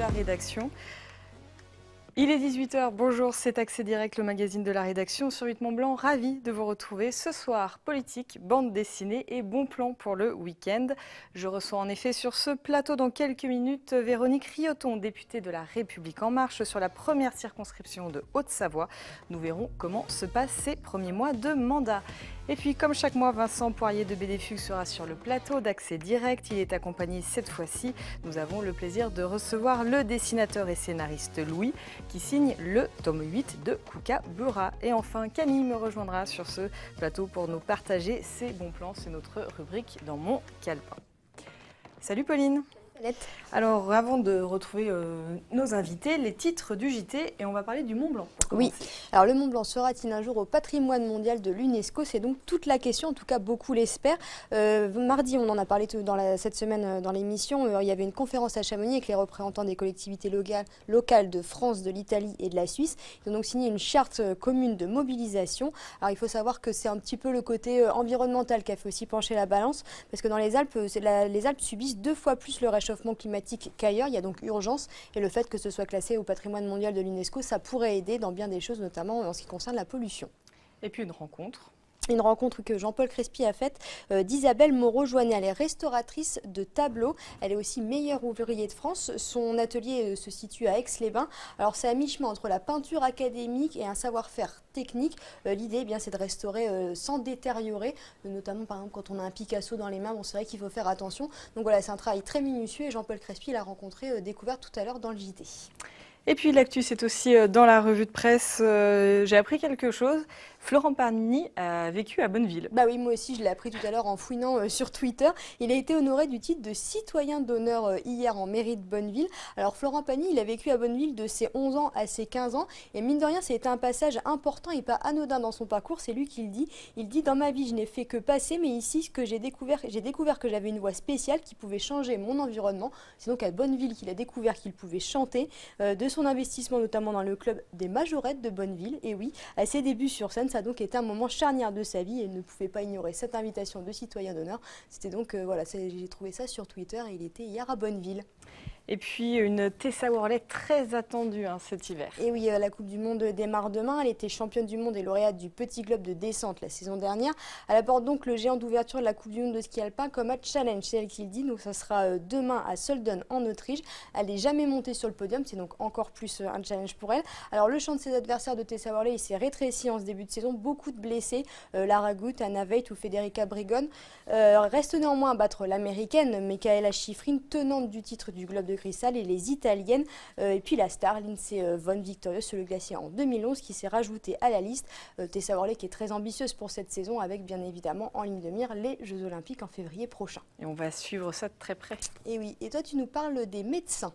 la rédaction. Il est 18 h, bonjour, c'est Accès Direct, le magazine de la rédaction sur 8 Mont-Blanc. Ravi de vous retrouver ce soir. Politique, bande dessinée et bon plan pour le week-end. Je reçois en effet sur ce plateau dans quelques minutes Véronique Rioton, députée de La République En Marche sur la première circonscription de Haute-Savoie. Nous verrons comment se passent ces premiers mois de mandat. Et puis, comme chaque mois, Vincent Poirier de BD Fugue sera sur le plateau d'Accès Direct. Il est accompagné cette fois-ci. Nous avons le plaisir de recevoir le dessinateur et scénariste Louis, qui signe le tome 8 de Kookaburra. Et enfin, Camille me rejoindra sur ce plateau pour nous partager ses bons plans. C'est notre rubrique dans mon calepin. Salut Pauline. Alors, avant de retrouver nos invités, les titres du JT, et on va parler du Mont Blanc. Oui, alors le Mont Blanc sera-t-il un jour au patrimoine mondial de l'UNESCO? C'est donc toute la question, en tout cas beaucoup l'espèrent. Mardi, on en a parlé cette semaine dans l'émission, il y avait une conférence à Chamonix avec les représentants des collectivités locales de France, de l'Italie et de la Suisse. Ils ont donc signé une charte commune de mobilisation. Alors il faut savoir que c'est un petit peu le côté environnemental qui a fait aussi pencher la balance, parce que dans les Alpes, les Alpes subissent 2 fois plus le réchauffement climatique qu'ailleurs. Il y a donc urgence, et le fait que ce soit classé au patrimoine mondial de l'UNESCO, ça pourrait aider dans bien des choses, notamment en ce qui concerne la pollution. Et puis une rencontre. Une rencontre que Jean-Paul Crespi a faite d'Isabelle Moreau-Joannet. Elle est restauratrice de tableaux. Elle est aussi meilleure ouvrier de France. Son atelier se situe à Aix-les-Bains. Alors c'est à mi-chemin entre la peinture académique et un savoir-faire technique. L'idée, eh bien, c'est de restaurer sans détériorer, notamment par exemple quand on a un Picasso dans les mains. Bon, c'est vrai qu'il faut faire attention. Donc voilà, c'est un travail très minutieux et Jean-Paul Crespi l'a rencontré, découvert tout à l'heure dans le JT. Et puis l'actu, c'est aussi dans la revue de presse. J'ai appris quelque chose. Florent Pagny a vécu à Bonneville. Bah oui, moi aussi, je l'ai appris tout à l'heure en fouinant sur Twitter. Il a été honoré du titre de citoyen d'honneur hier en mairie de Bonneville. Alors Florent Pagny, il a vécu à Bonneville de ses 11 ans à ses 15 ans. Et mine de rien, c'était un passage important et pas anodin dans son parcours. C'est lui qui le dit. Il dit: dans ma vie, je n'ai fait que passer, mais ici, ce que j'ai découvert que j'avais une voix spéciale qui pouvait changer mon environnement. C'est donc à Bonneville qu'il a découvert qu'il pouvait chanter. De son investissement notamment dans le club des Majorettes de Bonneville. Et oui, à ses débuts sur scène, ça a donc été un moment charnière de sa vie et il ne pouvait pas ignorer cette invitation de citoyen d'honneur. C'était donc, voilà, j'ai trouvé ça sur Twitter et il était hier à Bonneville. Et puis une Tessa Worley très attendue cet hiver. Et oui, la Coupe du Monde démarre demain. Elle était championne du monde et lauréate du Petit Globe de descente la saison dernière. Elle aborde donc le géant d'ouverture de la Coupe du Monde de ski alpin comme un challenge, c'est elle qui le dit. Donc ça sera demain à Sölden en Autriche. Elle n'est jamais montée sur le podium, c'est donc encore plus un challenge pour elle. Alors le champ de ses adversaires de Tessa Worley, il s'est rétréci en ce début de saison. Beaucoup de blessés, Lara Gut, Anna Veit ou Federica Brigon. Reste néanmoins à battre l'américaine Michaela Schifrin, tenante du titre du Globe de cristal, et les italiennes et puis la star Lindsey Vonn, victorieuse sur le glacier en 2011, qui s'est rajoutée à la liste. Tessa Worley qui est très ambitieuse pour cette saison, avec bien évidemment en ligne de mire les Jeux Olympiques en février prochain. Et on va suivre ça de très près. Et oui, et toi tu nous parles des médecins.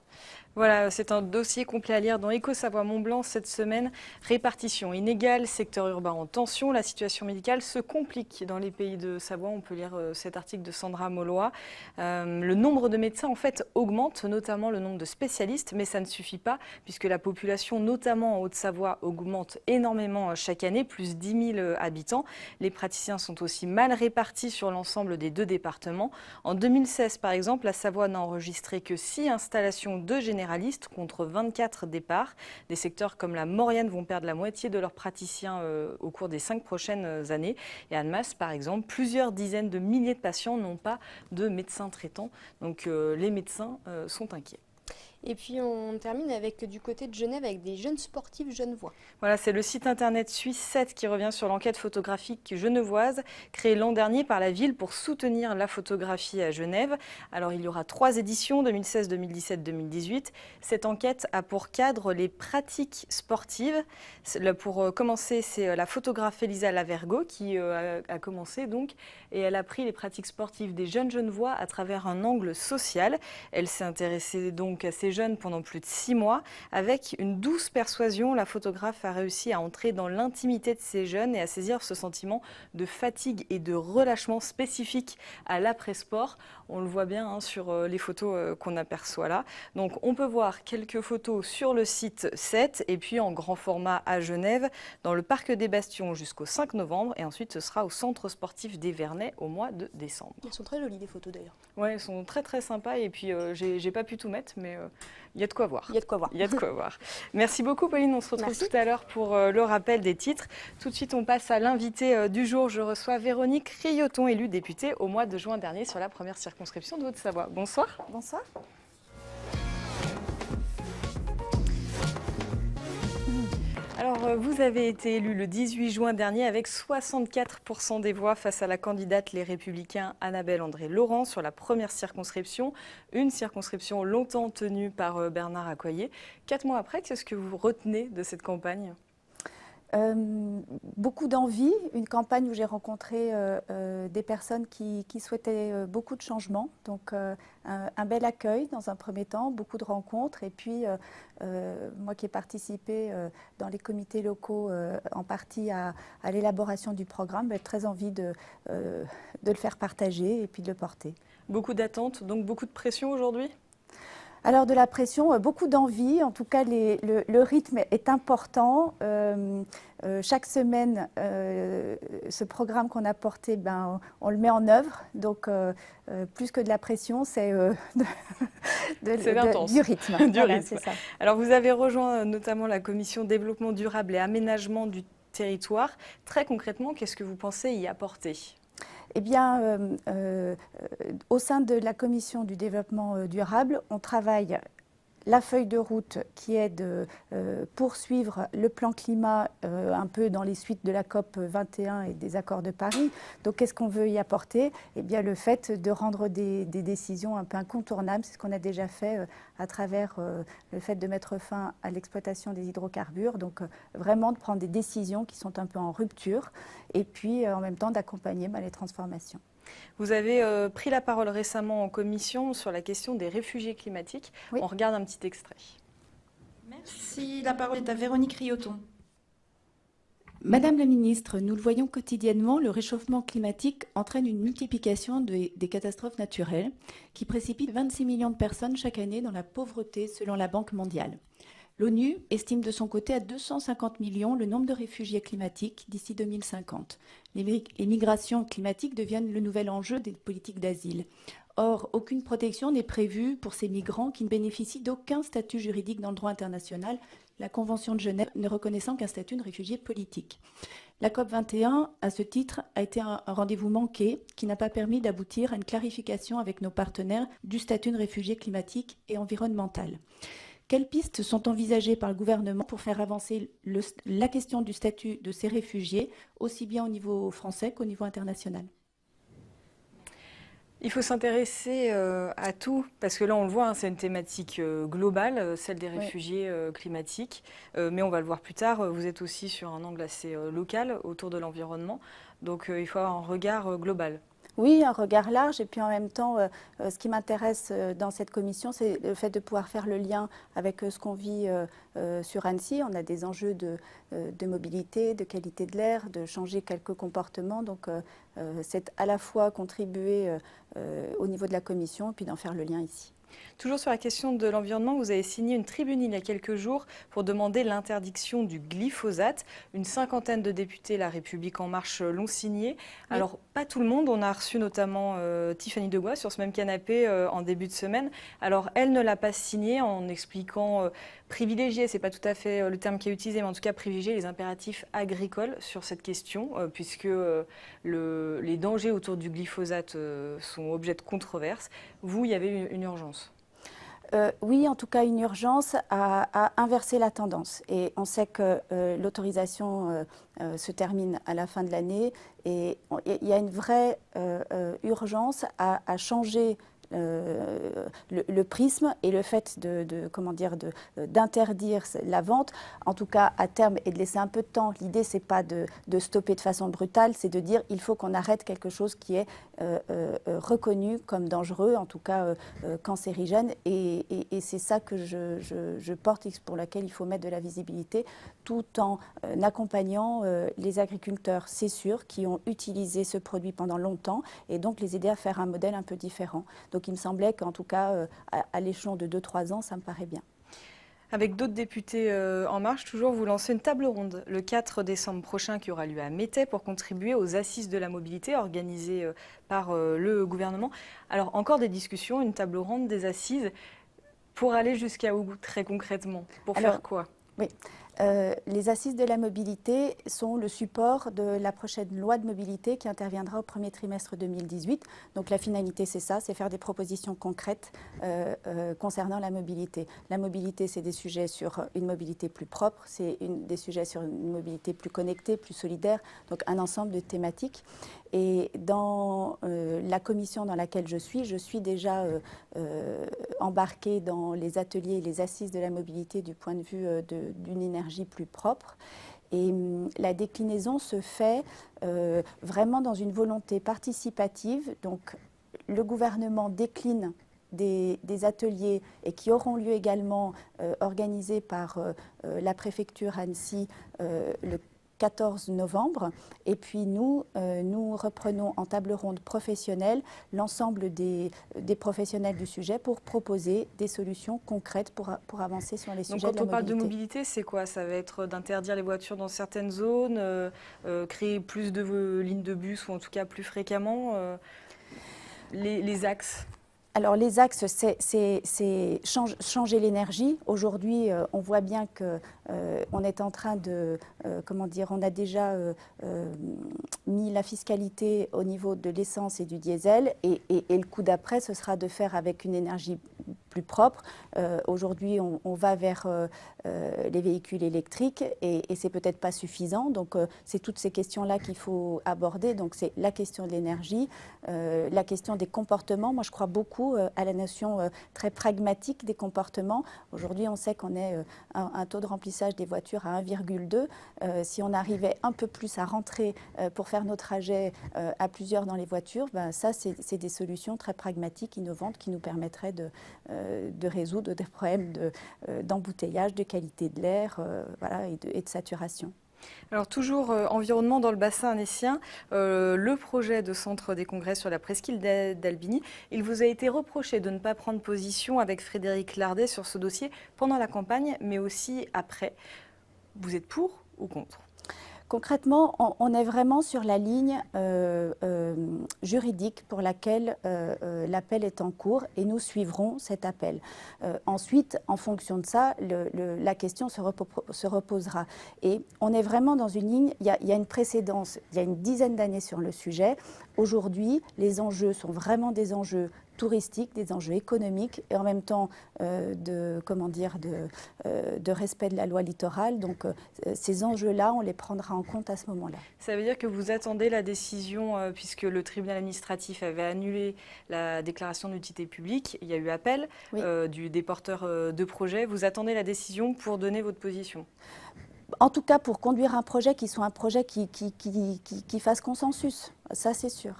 Voilà, c'est un dossier complet à lire dans Éco-Savoie-Mont-Blanc cette semaine. Répartition inégale, secteur urbain en tension, la situation médicale se complique dans les pays de Savoie. On peut lire cet article de Sandra Molloy. Le nombre de médecins en fait augmente, notamment le nombre de spécialistes, mais ça ne suffit pas puisque la population, notamment en Haute-Savoie, augmente énormément chaque année, plus 10 000 habitants. Les praticiens sont aussi mal répartis sur l'ensemble des 2 départements. En 2016, par exemple, la Savoie n'a enregistré que 6 installations de généralistes contre 24 départs. Des secteurs comme la Maurienne vont perdre la moitié de leurs praticiens au cours des 5 prochaines années. Et à Annemasse, par exemple, plusieurs dizaines de milliers de patients n'ont pas de médecin traitant. Donc les médecins sont inquiets. Et puis on termine avec du côté de Genève avec des jeunes sportifs genevois. Voilà, c'est le site internet Suisse 7 qui revient sur l'enquête photographique genevoise créée l'an dernier par la ville pour soutenir la photographie à Genève. Alors il y aura 3 éditions, 2016, 2017, 2018. Cette enquête a pour cadre les pratiques sportives. Pour commencer, c'est la photographe Elisa Lavergo qui a commencé donc, et elle a pris les pratiques sportives des jeunes genevois à travers un angle social. Elle s'est intéressée donc à ces jeunes pendant plus de 6 mois. Avec une douce persuasion, la photographe a réussi à entrer dans l'intimité de ces jeunes et à saisir ce sentiment de fatigue et de relâchement spécifique à l'après-sport. On le voit bien sur les photos qu'on aperçoit là. Donc on peut voir quelques photos sur le site 7 et puis en grand format à Genève, dans le Parc des Bastions jusqu'au 5 novembre. Et ensuite ce sera au Centre sportif des Vernets au mois de décembre. Elles sont très jolies, les photos d'ailleurs. Ouais, elles sont très très sympas et puis j'ai pas pu tout mettre, mais Il y a de quoi voir. Il y a de quoi voir. Il y a de quoi voir. Merci beaucoup, Pauline. On se retrouve Merci. tout à l'heure pour le rappel des titres. Tout de suite, on passe à l'invité du jour. Je reçois Véronique Riotton, élue députée au mois de juin dernier sur la première circonscription de Haute-Savoie. Bonsoir. Bonsoir. Alors, vous avez été élu le 18 juin dernier avec 64% des voix face à la candidate Les Républicains Annabelle André-Laurent sur la première circonscription, une circonscription longtemps tenue par Bernard Accoyer. 4 mois après, qu'est-ce que vous retenez de cette campagne ? Beaucoup d'envie, une campagne où j'ai rencontré des personnes qui souhaitaient beaucoup de changements, donc un bel accueil dans un premier temps, beaucoup de rencontres, et puis moi qui ai participé dans les comités locaux en partie à l'élaboration du programme, très envie de le faire partager et puis de le porter. Beaucoup d'attentes, donc beaucoup de pression aujourd'hui ? Alors de la pression, beaucoup d'envie, en tout cas le rythme est important. Chaque semaine, ce programme qu'on a porté, on le met en œuvre, donc plus que de la pression, c'est du rythme. Du rythme. C'est ça. Alors vous avez rejoint notamment la commission développement durable et aménagement du territoire. Très concrètement, qu'est-ce que vous pensez y apporter ? Eh bien, au sein de la commission du développement durable, on travaille la feuille de route qui est de poursuivre le plan climat un peu dans les suites de la COP 21 et des accords de Paris. Donc, qu'est-ce qu'on veut y apporter ? Eh bien, le fait de rendre des décisions un peu incontournables, c'est ce qu'on a déjà fait à travers le fait de mettre fin à l'exploitation des hydrocarbures. Donc, vraiment de prendre des décisions qui sont un peu en rupture et puis en même temps d'accompagner les transformations. Vous avez pris la parole récemment en commission sur la question des réfugiés climatiques. Oui. On regarde un petit extrait. Merci. La parole est à Véronique Riotton. Madame la ministre, nous le voyons quotidiennement, le réchauffement climatique entraîne une multiplication des catastrophes naturelles qui précipitent 26 millions de personnes chaque année dans la pauvreté selon la Banque mondiale. L'ONU estime de son côté à 250 millions le nombre de réfugiés climatiques d'ici 2050. Les migrations climatiques deviennent le nouvel enjeu des politiques d'asile. Or, aucune protection n'est prévue pour ces migrants qui ne bénéficient d'aucun statut juridique dans le droit international, la Convention de Genève ne reconnaissant qu'un statut de réfugié politique. La COP 21, à ce titre, a été un rendez-vous manqué qui n'a pas permis d'aboutir à une clarification avec nos partenaires du statut de réfugié climatique et environnemental. Quelles pistes sont envisagées par le gouvernement pour faire avancer la question du statut de ces réfugiés, aussi bien au niveau français qu'au niveau international ? Il faut s'intéresser à tout, parce que là on le voit, c'est une thématique globale, celle des réfugiés climatiques, mais on va le voir plus tard, vous êtes aussi sur un angle assez local autour de l'environnement, donc il faut avoir un regard global. Oui, un regard large, et puis en même temps, ce qui m'intéresse dans cette commission, c'est le fait de pouvoir faire le lien avec ce qu'on vit sur Annecy. On a des enjeux de mobilité, de qualité de l'air, de changer quelques comportements, donc c'est à la fois contribuer au niveau de la commission, et puis d'en faire le lien ici. Toujours sur la question de l'environnement, vous avez signé une tribune il y a quelques jours pour demander l'interdiction du glyphosate. Une cinquantaine de députés La République En Marche l'ont signé. Oui. Alors, pas tout le monde. On a reçu notamment Tiffany Degois sur ce même canapé en début de semaine. Alors, elle ne l'a pas signé en expliquant privilégier, c'est pas tout à fait le terme qui est utilisé, mais en tout cas privilégier les impératifs agricoles sur cette question, puisque les dangers autour du glyphosate sont objet de controverse. Vous, il y avait une urgence. Oui, en tout cas une urgence à inverser la tendance. Et on sait que l'autorisation se termine à la fin de l'année et il y a une vraie urgence à changer le prisme et le fait d'interdire la vente, en tout cas à terme, et de laisser un peu de temps. L'idée, c'est pas de stopper de façon brutale, c'est de dire il faut qu'on arrête quelque chose qui est reconnu comme dangereux, en tout cas cancérigène, et c'est ça que je porte, pour laquelle il faut mettre de la visibilité, tout en accompagnant les agriculteurs, c'est sûr, qui ont utilisé ce produit pendant longtemps, et donc les aider à faire un modèle un peu différent. Donc il me semblait qu'en tout cas, à l'échelon de 2-3 ans, ça me paraît bien. Avec d'autres députés En Marche, toujours, vous lancez une table ronde le 4 décembre prochain qui aura lieu à Mettey pour contribuer aux assises de la mobilité organisées par le gouvernement. Alors, encore des discussions, une table ronde, des assises. Pour aller jusqu'à où très concrètement? Pour Alors, faire quoi? Oui. Les assises de la mobilité sont le support de la prochaine loi de mobilité qui interviendra au premier trimestre 2018. Donc la finalité, c'est ça, c'est faire des propositions concrètes concernant la mobilité. La mobilité, c'est des sujets sur une mobilité plus propre, c'est des sujets sur une mobilité plus connectée, plus solidaire, donc un ensemble de thématiques. Et dans la commission dans laquelle je suis déjà embarquée dans les ateliers et les assises de la mobilité du point de vue d'une énergie plus propre. Et la déclinaison se fait vraiment dans une volonté participative. Donc le gouvernement décline des ateliers et qui auront lieu également organisés par la préfecture Annecy le 14 novembre. Et puis nous reprenons en table ronde professionnelle l'ensemble des professionnels du sujet pour proposer des solutions concrètes pour avancer sur les sujets de la mobilité. Donc quand on parle de mobilité, c'est quoi? Ça va être d'interdire les voitures dans certaines zones, créer plus de lignes de bus ou en tout cas plus fréquemment les axes? Alors les axes, c'est changer l'énergie. Aujourd'hui, on voit bien qu'on est en train de, on a déjà mis la fiscalité au niveau de l'essence et du diesel et le coup d'après, ce sera de faire avec une énergie plus propre. Aujourd'hui, on va vers les véhicules électriques et c'est peut-être pas suffisant. Donc c'est toutes ces questions-là qu'il faut aborder. Donc c'est la question de l'énergie, la question des comportements. Moi, je crois beaucoup à la notion très pragmatique des comportements. Aujourd'hui, on sait qu'on est un taux de remplissage des voitures à 1,2. Si on arrivait un peu plus à rentrer pour faire nos trajets à plusieurs dans les voitures, ben ça, c'est des solutions très pragmatiques, innovantes, qui nous permettraient de résoudre des problèmes d'embouteillage, de qualité de l'air voilà, et de saturation. Alors toujours environnement dans le bassin annécien, le projet de centre des congrès sur la presqu'île d'Albigny, il vous a été reproché de ne pas prendre position avec Frédéric Lardet sur ce dossier pendant la campagne, mais aussi après. Vous êtes pour ou contre ? Concrètement, on est vraiment sur la ligne juridique pour laquelle l'appel est en cours et nous suivrons cet appel. Ensuite, en fonction de ça, la question se reposera. Et on est vraiment dans une ligne, il y a une précédence, il y a une dizaine d'années sur le sujet. Aujourd'hui, les enjeux sont vraiment des enjeux touristiques, des enjeux économiques et en même temps de respect de la loi littorale. Donc ces enjeux-là, on les prendra en compte à ce moment-là. Ça veut dire que vous attendez la décision, puisque le tribunal administratif avait annulé la déclaration d'utilité publique, il y a eu appel Oui. des porteurs de projet. Vous attendez la décision pour donner votre position ? En tout cas, pour conduire un projet qui soit un projet qui fasse consensus, ça c'est sûr.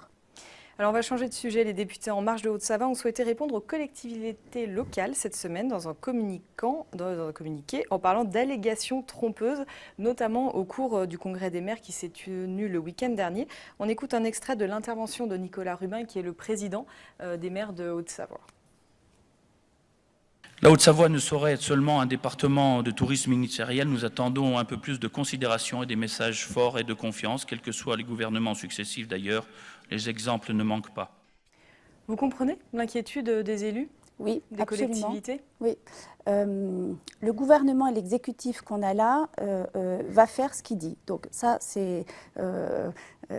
Alors on va changer de sujet. Les députés En Marche de Haute-Savoie ont souhaité répondre aux collectivités locales cette semaine dans un communiqué en parlant d'allégations trompeuses, notamment au cours du congrès des maires qui s'est tenu le week-end dernier. On écoute un extrait de l'intervention de Nicolas Rubin, qui est le président des maires de Haute-Savoie. La Haute-Savoie ne saurait être seulement un département de tourisme ministériel. Nous attendons un peu plus de considération et des messages forts et de confiance, quels que soient les gouvernements successifs d'ailleurs. Les exemples ne manquent pas. Vous comprenez l'inquiétude des élus, oui, des absolument. collectivités ? Oui. Le gouvernement et l'exécutif qu'on a là va faire ce qu'il dit. Donc ça, c'est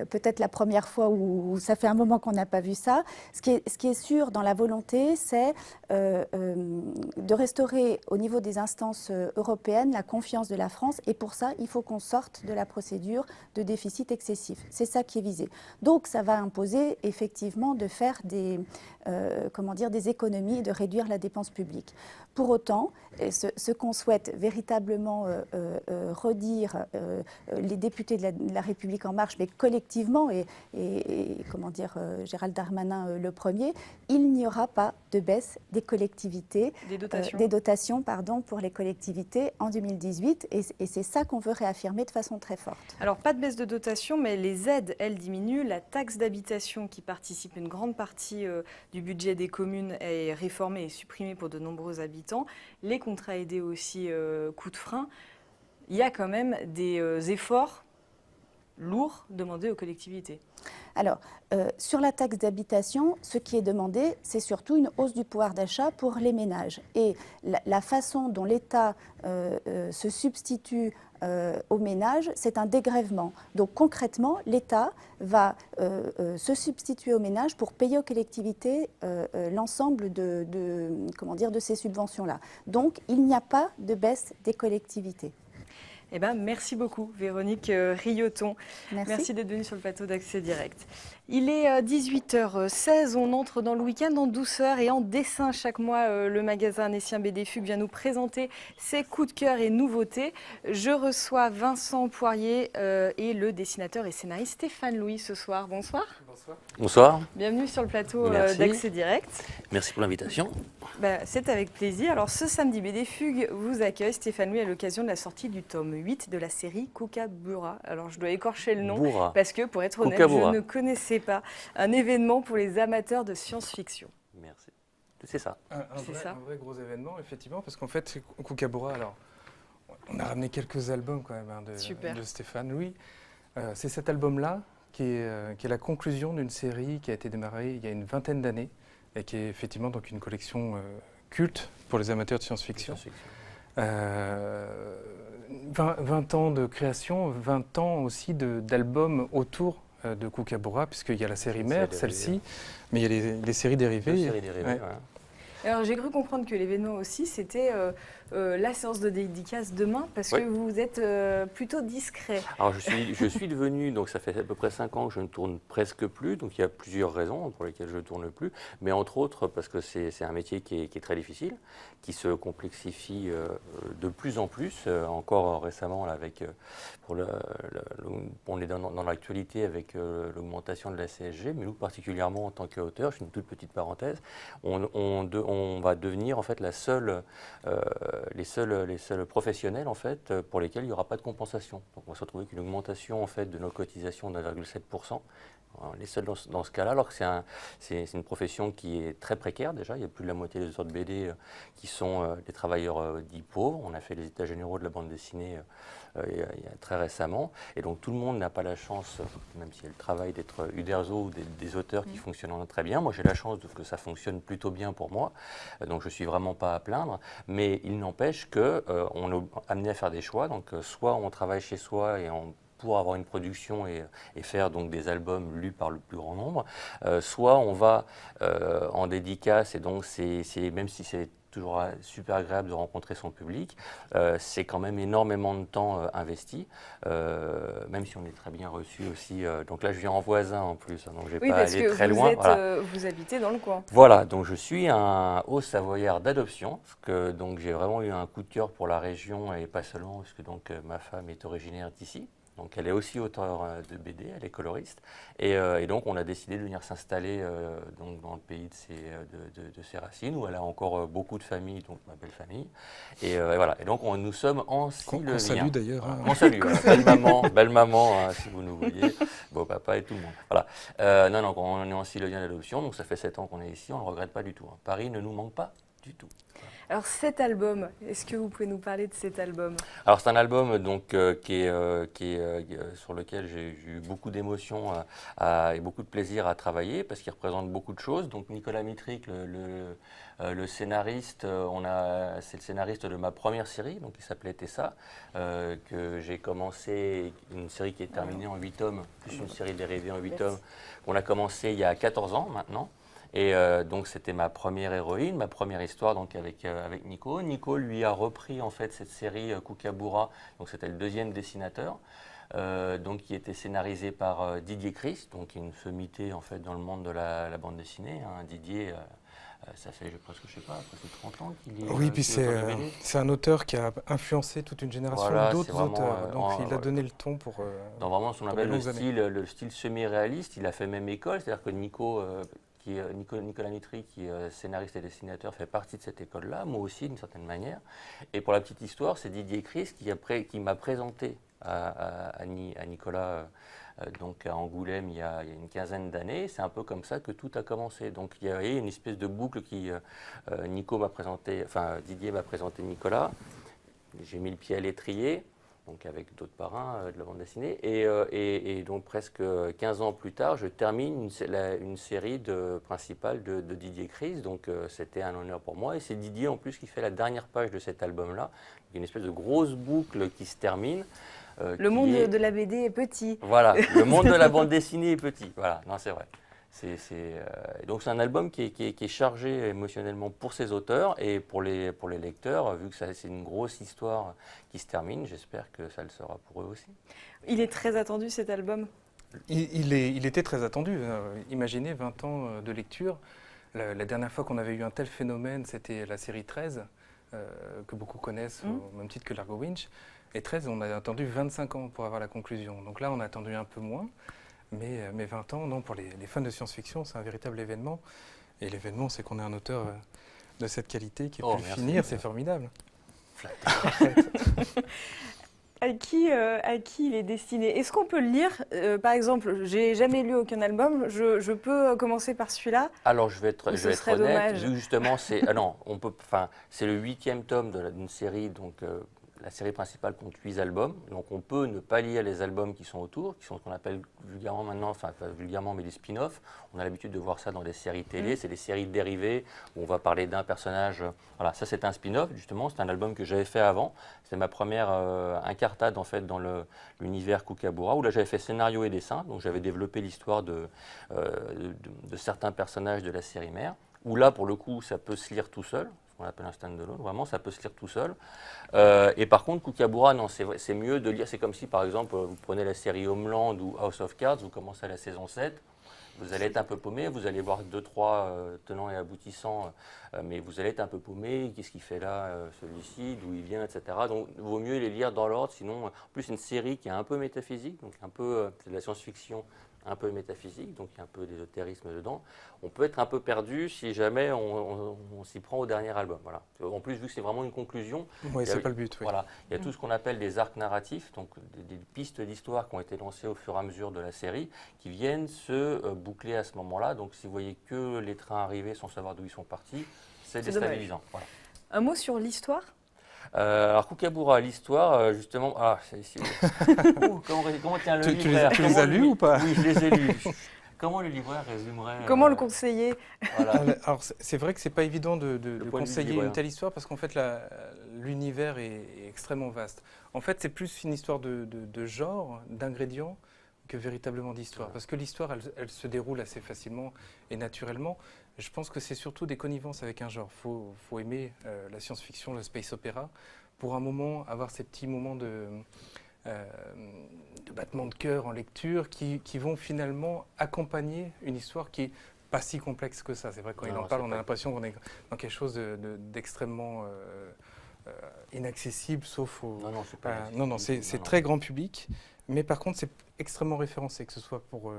peut-être la première fois où ça fait un moment qu'on n'a pas vu ça. Ce qui est sûr dans la volonté, c'est de restaurer au niveau des instances européennes la confiance de la France. Et pour ça, il faut qu'on sorte de la procédure de déficit excessif. C'est ça qui est visé. Donc ça va imposer effectivement de faire des économies et de réduire la dépense publique. Pour autant, ce qu'on souhaite véritablement redire, les députés de la République En Marche, mais collectivement, et Gérald Darmanin le premier, il n'y aura pas de baisse des collectivités, des dotations pour les collectivités en 2018, et c'est ça qu'on veut réaffirmer de façon très forte. Alors pas de baisse de dotation, mais les aides, elles, diminuent. La taxe d'habitation qui participe une grande partie du budget des communes est réformée et supprimée pour de nombreux habitants. Les contrats aidés aussi, coup de frein. Il y a quand même des efforts lourds demandés aux collectivités. Alors, sur la taxe d'habitation, ce qui est demandé, c'est surtout une hausse du pouvoir d'achat pour les ménages. Et la façon dont l'État se substitue aux ménages, c'est un dégrèvement. Donc concrètement, l'État va se substituer aux ménages pour payer aux collectivités l'ensemble de ces subventions-là. Donc il n'y a pas de baisse des collectivités. Eh ben, merci beaucoup, Véronique Rioton. Merci d'être venue sur le plateau d'Accès Direct. Il est 18h16, on entre dans le week-end en douceur et en dessin. Chaque mois, le magasin annécien BD Fugue vient nous présenter ses coups de cœur et nouveautés. Je reçois Vincent Poirier et le dessinateur et scénariste Stéphane Louis ce soir. Bonsoir. Bonsoir. Bonsoir. Bienvenue sur le plateau d'Accès Direct. Merci pour l'invitation. C'est avec plaisir. Alors ce samedi, BD Fugue vous accueille, Stéphane Louis, à l'occasion de la sortie du tome 8 de la série Kookaburra. Alors je dois écorcher le nom parce que, pour être honnête, je ne connaissais pas. Un événement pour les amateurs de science-fiction. Merci. C'est ça. Un vrai gros événement, effectivement, parce qu'en fait, Kookaburra, alors, on a ramené quelques albums quand même de Stéphane Louis. C'est cet album-là qui est la conclusion d'une série qui a été démarrée il y a une vingtaine d'années et qui est effectivement donc une collection culte pour les amateurs de science-fiction. 20 ans de création, 20 ans aussi d'albums autour de Kookaburra, puisqu'il y a la série mère, celle-ci, mais il y a les séries dérivées. Alors j'ai cru comprendre que l'événement aussi, c'était la séance de dédicace demain, parce que vous êtes plutôt discret. Alors je suis devenu, donc ça fait à peu près 5 ans que je ne tourne presque plus, donc il y a plusieurs raisons pour lesquelles je ne tourne plus, mais entre autres parce que c'est un métier qui est très difficile, qui se complexifie de plus en plus, encore récemment là, avec, on est dans l'actualité avec l'augmentation de la CSG, mais nous particulièrement en tant qu'auteur, je fais une toute petite parenthèse, on va devenir en fait les seuls professionnels en fait pour lesquels il n'y aura pas de compensation. Donc on va se retrouver avec une augmentation en fait de nos cotisations de 1,7%. Les seuls dans ce cas-là, alors que c'est une profession qui est très précaire déjà. Il y a plus de la moitié des auteurs de BD qui sont des travailleurs dits pauvres. On a fait les états généraux de la bande dessinée il y a très récemment. Et donc tout le monde n'a pas la chance, même s'il y a le travail d'être Uderzo ou des auteurs qui fonctionnent très bien. Moi j'ai la chance que ça fonctionne plutôt bien pour moi. Donc je ne suis vraiment pas à plaindre. Mais il n'empêche qu'on est amené à faire des choix. Donc soit on travaille chez soi et pour avoir une production et faire donc des albums lus par le plus grand nombre, soit on va en dédicace et donc même si c'est toujours super agréable de rencontrer son public, c'est quand même énormément de temps investi, même si on est très bien reçu aussi. Donc là je viens en voisin en plus, donc je vais pas aller très loin. Vous habitez dans le coin. Voilà, donc je suis un Haut-Savoyard d'adoption, parce que donc j'ai vraiment eu un coup de cœur pour la région et pas seulement, parce que donc ma femme est originaire d'ici. Donc elle est aussi auteure de BD, elle est coloriste. Et donc on a décidé de venir s'installer dans le pays de ses racines, où elle a encore beaucoup de famille, donc ma belle famille. Et voilà, et donc nous sommes en Sylvien. On salue d'ailleurs. On salue, belle maman si vous nous voyez, beau papa et tout le monde. Voilà. Non, on est en Sylvien d'adoption, donc ça fait 7 ans qu'on est ici, on ne le regrette pas du tout. Paris ne nous manque pas du tout. Alors cet album, est-ce que vous pouvez nous parler de cet album? Alors c'est un album donc, sur lequel j'ai eu beaucoup d'émotions et beaucoup de plaisir à travailler parce qu'il représente beaucoup de choses. Donc Nicolas Mitric, le scénariste, c'est le scénariste de ma première série, donc qui s'appelait Tessa, que j'ai commencé, une série qui est terminée en 8 tomes, plus une série dérivée en 8 tomes, qu'on a commencé il y a 14 ans maintenant. Et donc c'était ma première héroïne, ma première histoire donc avec Nico. Nico lui a repris en fait cette série Kookaburra, donc c'était le deuxième dessinateur, donc qui était scénarisé par Didier Christ, donc qui est une sommité en fait dans le monde de la bande dessinée. Didier, ça fait presque je sais pas, presque 30 ans qu'il est. Oui, puis c'est un auteur qui a influencé toute une génération d'autres auteurs. Donc il a donné le ton pour. Dans vraiment ce qu'on appelle le style semi-réaliste, il a fait même école, c'est-à-dire que Nicolas Mitric, qui est scénariste et dessinateur, fait partie de cette école-là, moi aussi d'une certaine manière. Et pour la petite histoire, c'est Didier Christ qui m'a présenté à Nicolas donc à Angoulême il y a une quinzaine d'années. C'est un peu comme ça que tout a commencé. Donc il y a une espèce de boucle qui Didier m'a présenté Nicolas. J'ai mis le pied à l'étrier. donc avec d'autres parrains de la bande dessinée. Et donc presque 15 ans plus tard, je termine une série principale de Didier Chris. Donc c'était un honneur pour moi. Et c'est Didier en plus qui fait la dernière page de cet album-là. Une espèce de grosse boucle qui se termine. Le monde de la BD est petit. Voilà, le monde de la bande dessinée est petit. Voilà, non, c'est vrai. Donc c'est un album qui est chargé émotionnellement pour ses auteurs et pour les lecteurs, vu que c'est une grosse histoire qui se termine. J'espère que ça le sera pour eux aussi. Il est très attendu cet album. Il était très attendu. Imaginez 20 ans de lecture. La dernière fois qu'on avait eu un tel phénomène, c'était la série 13, que beaucoup connaissent au même titre que Largo Winch. Et 13, on a attendu 25 ans pour avoir la conclusion. Donc là, on a attendu un peu moins. Mais 20 ans, non, pour les fans de science-fiction, c'est un véritable événement. Et l'événement, c'est qu'on ait un auteur de cette qualité qui a pu le finir, c'est formidable. À qui il est destiné? Est-ce qu'on peut le lire? Par exemple, j'ai jamais lu aucun album, je peux commencer par celui-là? Alors je vais être honnête, dommage. justement, c'est c'est le 8e tome d'une série, donc la série principale compte 8 albums, donc on peut ne pas lire les albums qui sont autour, qui sont ce qu'on appelle vulgairement maintenant, enfin pas vulgairement mais des spin-offs. On a l'habitude de voir ça dans des séries télé, c'est des séries dérivées où on va parler d'un personnage. Voilà, ça c'est un spin-off justement, c'est un album que j'avais fait avant. C'est ma première incartade en fait dans l'univers Kookaburra, où là j'avais fait scénario et dessin, donc j'avais développé l'histoire de certains personnages de la série mère, où là pour le coup ça peut se lire tout seul. On appelle un stand-alone, vraiment, ça peut se lire tout seul. Et par contre, Kookaburra, non, c'est mieux de lire. C'est comme si, par exemple, vous prenez la série Homeland ou House of Cards, vous commencez à la saison 7, vous allez être un peu paumé, vous allez voir 2-3 tenants et aboutissants, mais vous allez être un peu paumé. Qu'est-ce qu'il fait là, celui-ci, d'où il vient, etc. Donc, il vaut mieux les lire dans l'ordre. Sinon, en plus, une série qui est un peu métaphysique, donc un peu, c'est de la science-fiction, un peu métaphysique, donc il y a un peu d'ésotérisme dedans. On peut être un peu perdu si jamais on s'y prend au dernier album. Voilà. En plus, vu que c'est vraiment une conclusion, oui, c'est pas le but. Oui. Voilà, il y a tout ce qu'on appelle des arcs narratifs, donc des pistes d'histoire qui ont été lancées au fur et à mesure de la série, qui viennent se boucler à ce moment-là. Donc si vous voyez que les trains arriver sans savoir d'où ils sont partis, c'est déstabilisant. Voilà. Un mot sur l'histoire? Alors Kookaburra, l'histoire, justement, comment tient le libraire? Tu les as lus ou pas? Oui, je les ai lus. Comment le libraire résumerait? Comment le conseiller? Voilà. Alors c'est vrai que c'est pas évident de conseiller une telle histoire parce qu'en fait l'univers est extrêmement vaste. En fait c'est plus une histoire de genre, d'ingrédients que véritablement d'histoire. Parce que l'histoire elle se déroule assez facilement et naturellement. Je pense que c'est surtout des connivences avec un genre. Faut aimer la science-fiction, le space opéra, pour un moment avoir ces petits moments de battement de cœur en lecture qui vont finalement accompagner une histoire qui n'est pas si complexe que ça. C'est vrai, quand il en parle, on a l'impression qu'on est dans quelque chose d'extrêmement inaccessible, sauf au... Non, c'est très grand public, mais par contre, c'est extrêmement référencé, que ce soit pour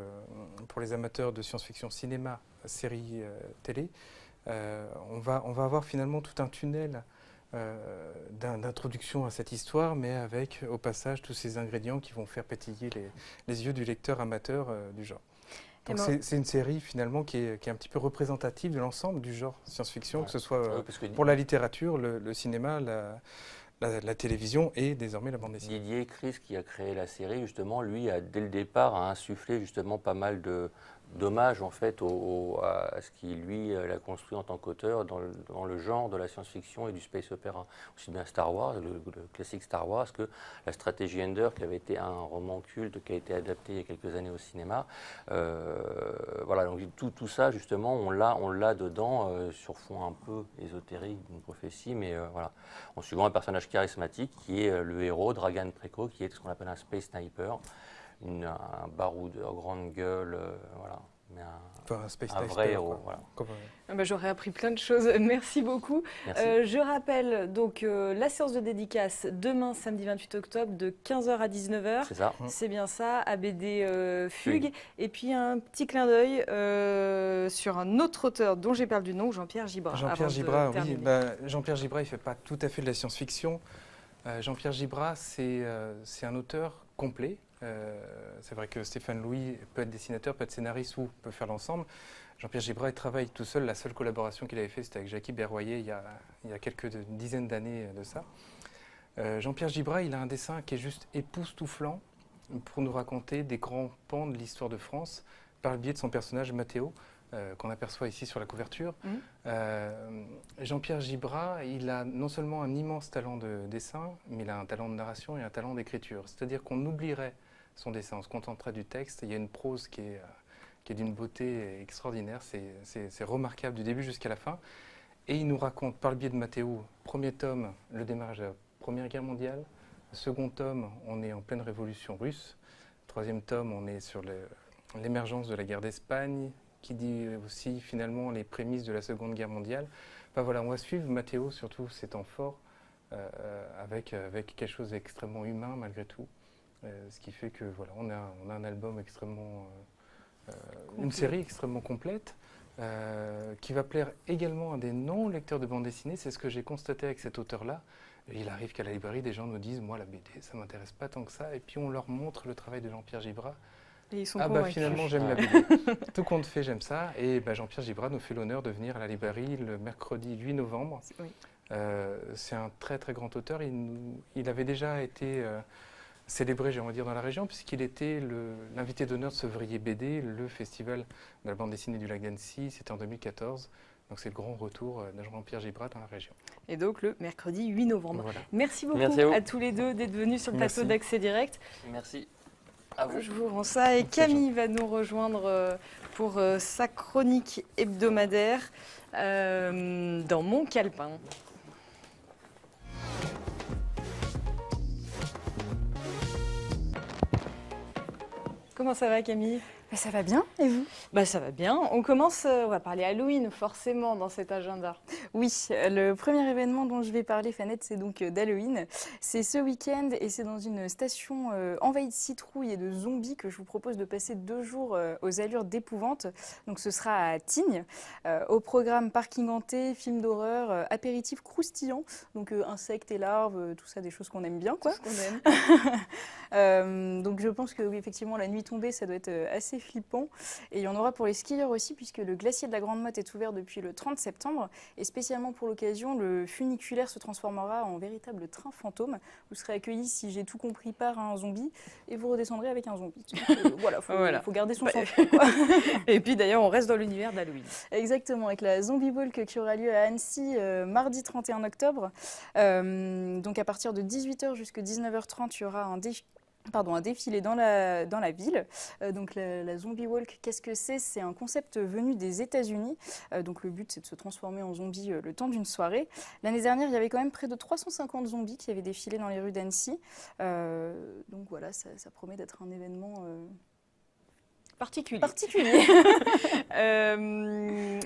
les amateurs de science-fiction, cinéma, séries, télé. On va avoir finalement tout un tunnel d'introduction à cette histoire, mais avec au passage tous ces ingrédients qui vont faire pétiller les yeux du lecteur amateur du genre. Donc c'est une série finalement qui est un petit peu représentative de l'ensemble du genre science-fiction, que ce soit pour la littérature, le cinéma, la télévision et désormais la bande dessinée. Didier Chris, qui a créé la série, justement, lui, dès le départ, a insufflé justement pas mal d'hommage en fait à ce qui lui l'a construit en tant qu'auteur dans le genre de la science-fiction et du space opéra, aussi bien Star Wars, le classique Star Wars, que la stratégie Ender, qui avait été un roman culte qui a été adapté il y a quelques années au cinéma. Voilà, donc tout ça justement on l'a dedans sur fond un peu ésotérique d'une prophétie, mais voilà, en suivant un personnage charismatique qui est le héros Dragan Preko, qui est ce qu'on appelle un space sniper. Un baroudeur, grande gueule, voilà. Mais un vrai héros. Voilà. J'aurais appris plein de choses. Merci beaucoup. Merci. Je rappelle donc la séance de dédicace demain, samedi 28 octobre, de 15h à 19h. C'est ça. C'est bien ça, à BD Fugue. Et puis un petit clin d'œil sur un autre auteur dont j'ai perdu le nom, Jean-Pierre Gibra. Jean-Pierre Gibra, oui. Jean-Pierre Gibra, il ne fait pas tout à fait de la science-fiction. Jean-Pierre Gibra, c'est un auteur complet. C'est vrai que Stéphane Louis peut être dessinateur, peut être scénariste ou peut faire l'ensemble. Jean-Pierre Gibra, il travaille tout seul. La seule collaboration qu'il avait faite, c'était avec Jackie Berroyer il y a quelques dizaines d'années de ça. Jean-Pierre Gibra, il a un dessin qui est juste époustouflant pour nous raconter des grands pans de l'histoire de France par le biais de son personnage Mathéo, qu'on aperçoit ici sur la couverture. Jean-Pierre Gibra, il a non seulement un immense talent de dessin, mais il a un talent de narration et un talent d'écriture. C'est-à-dire qu'on oublierait son dessin, on se contenterait du texte. Il y a une prose qui est d'une beauté extraordinaire, c'est remarquable du début jusqu'à la fin. Et il nous raconte par le biais de Mathéo, premier tome, le démarrage de la Première Guerre mondiale. Second tome, on est en pleine révolution russe. Troisième tome, on est sur l'émergence de la guerre d'Espagne, qui dit aussi finalement les prémices de la Seconde Guerre mondiale. Enfin, voilà, on va suivre Mathéo, surtout ces temps forts, avec quelque chose d'extrêmement humain malgré tout. Ce qui fait que voilà, on a un album extrêmement, une série extrêmement complète, qui va plaire également à des non-lecteurs de bande dessinée. C'est ce que j'ai constaté avec cet auteur-là. Il arrive qu'à la librairie, des gens nous disent « moi la BD, ça ne m'intéresse pas tant que ça », et puis on leur montre le travail de Jean-Pierre Gibra. Et ils sont finalement j'aime la BD. Tout compte fait, j'aime ça. Et Jean-Pierre Gibra nous fait l'honneur de venir à la librairie le mercredi 8 novembre. Oui. C'est un très très grand auteur. Il avait déjà été célébré, on va dire, dans la région, puisqu'il était l'invité d'honneur de Sevrier BD, le festival de la bande dessinée du Lac d'Annecy. C'était en 2014. Donc c'est le grand retour de Jean-Pierre Gibra dans la région. Et donc le mercredi 8 novembre. Voilà. Merci beaucoup à tous les deux d'être venus sur le plateau d'Accès Direct. Merci. À vous. Je vous rends ça. Et Camille va nous rejoindre pour sa chronique hebdomadaire dans Mon Calepin. Comment ça va, Camille ? Ça va bien, et vous ? Ça va bien. On va parler Halloween forcément dans cet agenda. Oui, le premier événement dont je vais parler, Fanette, c'est donc d'Halloween. C'est ce week-end et c'est dans une station envahie de citrouilles et de zombies que je vous propose de passer 2 jours aux allures d'épouvante. Donc ce sera à Tignes. Au programme parking hanté, film d'horreur, apéritif croustillant, donc insectes et larves, tout ça, des choses qu'on aime bien, quoi. Tout ce qu'on aime. Donc je pense que oui, effectivement, la nuit tombée, ça doit être assez flippant. Et il y en aura pour les skieurs aussi, puisque le glacier de la Grande Motte est ouvert depuis le 30 septembre. Et spécialement pour l'occasion, le funiculaire se transformera en véritable train fantôme. Vous serez accueillis, si j'ai tout compris, par un zombie et vous redescendrez avec un zombie. Faut garder son sang-froid. Et puis d'ailleurs, on reste dans l'univers d'Halloween. Exactement, avec la Zombie Walk qui aura lieu à Annecy mardi 31 octobre. Donc à partir de 18h jusqu'à 19h30, il y aura un défilé dans la ville. Donc la Zombie Walk, qu'est-ce que c'est ? C'est un concept venu des États-Unis. Donc le but, c'est de se transformer en zombie le temps d'une soirée. L'année dernière, il y avait quand même près de 350 zombies qui avaient défilé dans les rues d'Annecy. Donc voilà, ça promet d'être un événement particulier.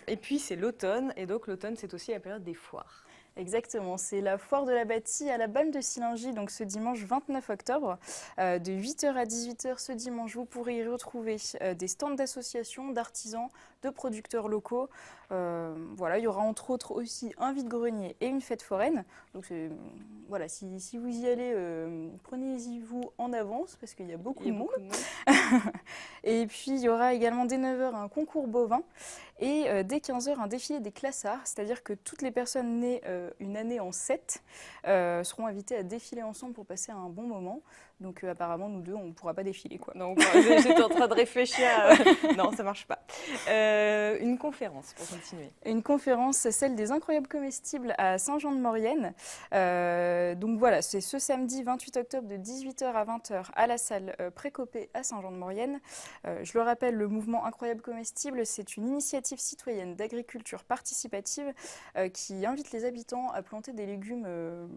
Et puis c'est l'automne, et donc l'automne, c'est aussi la période des foires. Exactement, c'est la foire de la bâtie à la Balme de Sillingy, donc ce dimanche 29 octobre. De 8h à 18h ce dimanche, vous pourrez y retrouver des stands d'associations, d'artisans, de producteurs locaux. Voilà, il y aura entre autres aussi un vide-grenier et une fête foraine. Donc voilà, si vous y allez, prenez-y vous en avance parce qu'il y a beaucoup de monde. Et puis il y aura également dès 9h un concours bovin et dès 15h un défilé des classards, c'est-à-dire que toutes les personnes nées une année en 7 seront invitées à défiler ensemble pour passer un bon moment. Donc apparemment nous deux on ne pourra pas défiler quoi. Non, j'étais en train de réfléchir. Non, ça marche pas. Une conférence pour continuer. Une conférence, celle des incroyables comestibles à Saint-Jean-de-Maurienne. Donc voilà, c'est ce samedi 28 octobre de 18h à 20h à la salle Précopé à Saint-Jean-de-Maurienne. Je le rappelle, le mouvement Incroyables comestibles, c'est une initiative citoyenne d'agriculture participative qui invite les habitants à planter des légumes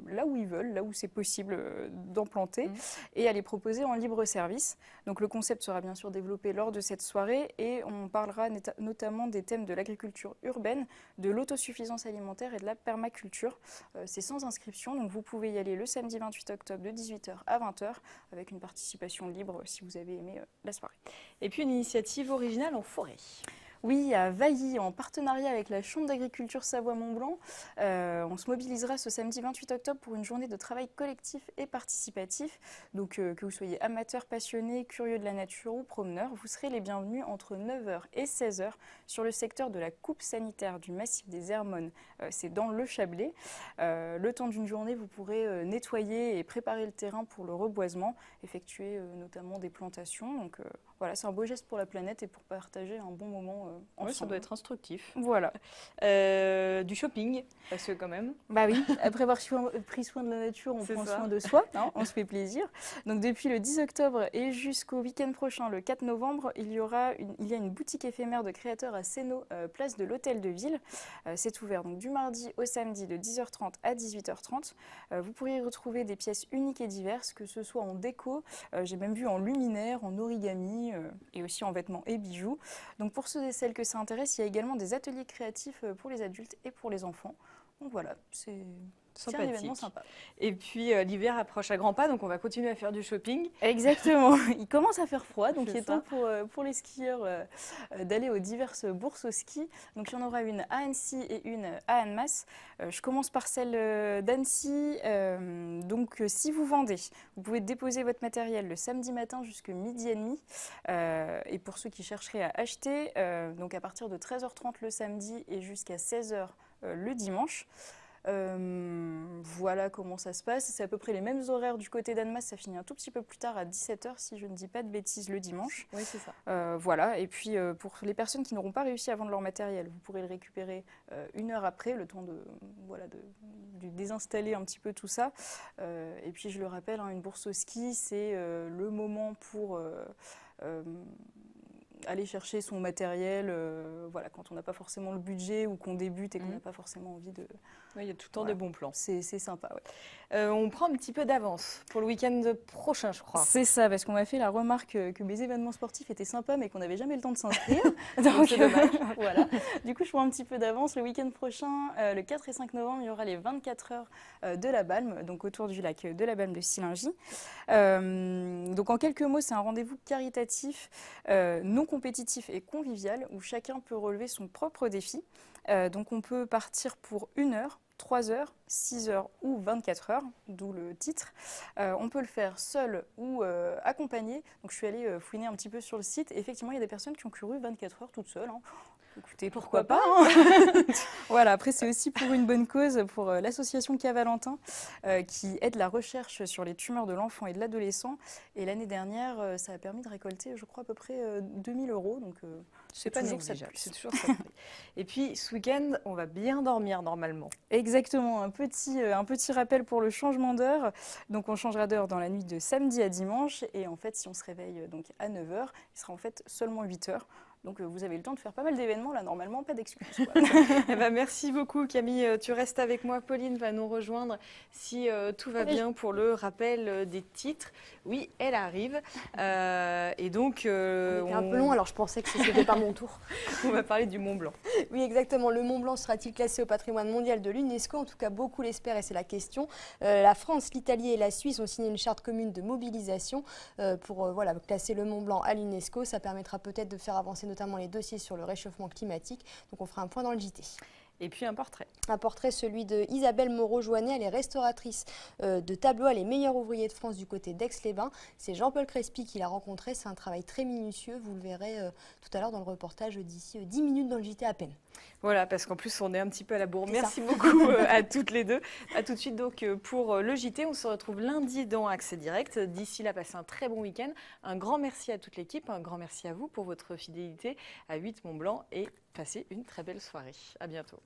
là où ils veulent, là où c'est possible d'en planter. Et à les proposer en libre service. Donc le concept sera bien sûr développé lors de cette soirée et on parlera notamment des thèmes de l'agriculture urbaine, de l'autosuffisance alimentaire et de la permaculture. C'est sans inscription, donc vous pouvez y aller le samedi 28 octobre de 18h à 20h avec une participation libre si vous avez aimé la soirée. Et puis une initiative originale en forêt. Oui, à Vailly, en partenariat avec la Chambre d'agriculture Savoie-Mont-Blanc, on se mobilisera ce samedi 28 octobre pour une journée de travail collectif et participatif. Donc que vous soyez amateur, passionné, curieux de la nature ou promeneur, vous serez les bienvenus entre 9h et 16h sur le secteur de la coupe sanitaire du massif des Hermones. C'est dans le Chablais. Le temps d'une journée, vous pourrez nettoyer et préparer le terrain pour le reboisement, effectuer notamment des plantations. Donc voilà, c'est un beau geste pour la planète et pour partager un bon moment ensemble. Oui, ça doit être instructif. Voilà. Du shopping, parce que quand même. Bah oui, après avoir pris soin de la nature, on prend soin de soi, hein, on se fait plaisir. Donc depuis le 10 octobre et jusqu'au week-end prochain, le 4 novembre, il y a une boutique éphémère de créateurs à Sénaux, place de l'Hôtel de Ville. C'est ouvert donc du mardi au samedi de 10h30 à 18h30. Vous pourrez y retrouver des pièces uniques et diverses, que ce soit en déco, j'ai même vu en luminaire, en origami et aussi en vêtements et bijoux. Donc pour ceux et celles que ça intéresse, il y a également des ateliers créatifs pour les adultes et pour les enfants. Donc voilà, c'est un événement sympa. Et puis l'hiver approche à grands pas, donc on va continuer à faire du shopping. Exactement, il commence à faire froid, donc il est temps pour les skieurs d'aller aux diverses bourses au ski. Donc il y en aura une à Annecy et une à Annemasse. Je commence par celle d'Annecy. Donc si vous vendez, vous pouvez déposer votre matériel le samedi matin jusqu'à midi et demi. Et pour ceux qui chercheraient à acheter, donc à partir de 13h30 le samedi et jusqu'à 16h le dimanche. Voilà comment ça se passe. C'est à peu près les mêmes horaires du côté d'Annemasse. Ça finit un tout petit peu plus tard à 17h si je ne dis pas de bêtises le dimanche. Oui, c'est ça. Voilà. Et puis pour les personnes qui n'auront pas réussi à vendre leur matériel, vous pourrez le récupérer une heure après, le temps de désinstaller un petit peu tout ça. Et puis je le rappelle, hein, une bourse au ski, c'est le moment pour aller chercher son matériel, voilà, quand on n'a pas forcément le budget ou qu'on débute et qu'on n'a pas forcément envie de... Oui, il y a tout le temps des bons plans. C'est sympa, ouais. On prend un petit peu d'avance pour le week-end prochain, je crois. C'est ça, parce qu'on m'a fait la remarque que mes événements sportifs étaient sympas, mais qu'on n'avait jamais le temps de s'inscrire. Donc c'est dommage. Voilà. Du coup, je prends un petit peu d'avance. Le week-end prochain, le 4 et 5 novembre, il y aura les 24 heures de la Balme, donc autour du lac de la Balme de Sillingy. Donc en quelques mots, c'est un rendez-vous caritatif, non compétitif et convivial, où chacun peut relever son propre défi. Donc on peut partir pour 1 heure, 3 heures, 6 heures ou 24 heures, d'où le titre. On peut le faire seul ou accompagné. Donc je suis allée fouiner un petit peu sur le site. Et effectivement, il y a des personnes qui ont couru 24 heures toutes seules. Hein. Écoutez, pourquoi pas hein. Voilà, après c'est aussi pour une bonne cause, pour l'association K-Valentin, qui aide la recherche sur les tumeurs de l'enfant et de l'adolescent. Et l'année dernière, ça a permis de récolter, je crois, à peu près 2000 €. Donc c'est pas négligeable, c'est toujours ça. Et puis ce week-end, on va bien dormir normalement. Exactement, un petit rappel pour le changement d'heure. Donc on changera d'heure dans la nuit de samedi à dimanche. Et en fait, si on se réveille donc à 9h, il sera en fait seulement 8h. Donc vous avez le temps de faire pas mal d'événements, là normalement, pas d'excuses. Eh ben, merci beaucoup Camille, tu restes avec moi. Pauline va nous rejoindre si tout va bien pour le rappel des titres. Oui, elle arrive. Et donc... on était un peu long, alors je pensais que c'était pas mon tour. On va parler du Mont Blanc. Oui, exactement. Le Mont Blanc sera-t-il classé au patrimoine mondial de l'UNESCO? En tout cas, beaucoup l'espèrent et c'est la question. La France, l'Italie et la Suisse ont signé une charte commune de mobilisation pour classer le Mont Blanc à l'UNESCO. Ça permettra peut-être de faire avancer notamment les dossiers sur le réchauffement climatique. Donc on fera un point dans le JT. Et puis un portrait. Un portrait, celui de Isabelle Moreau-Joannet. Elle est restauratrice de tableaux à les meilleurs ouvriers de France du côté d'Aix-les-Bains. C'est Jean-Paul Crespi qui l'a rencontré. C'est un travail très minutieux. Vous le verrez tout à l'heure dans le reportage d'ici 10 minutes dans le JT à peine. Voilà, parce qu'en plus on est un petit peu à la bourre. Merci beaucoup à toutes les deux. À tout de suite donc pour le JT. On se retrouve lundi dans Accès Direct. D'ici là, passez un très bon week-end. Un grand merci à toute l'équipe. Un grand merci à vous pour votre fidélité à 8 Mont Blanc et passez une très belle soirée. À bientôt.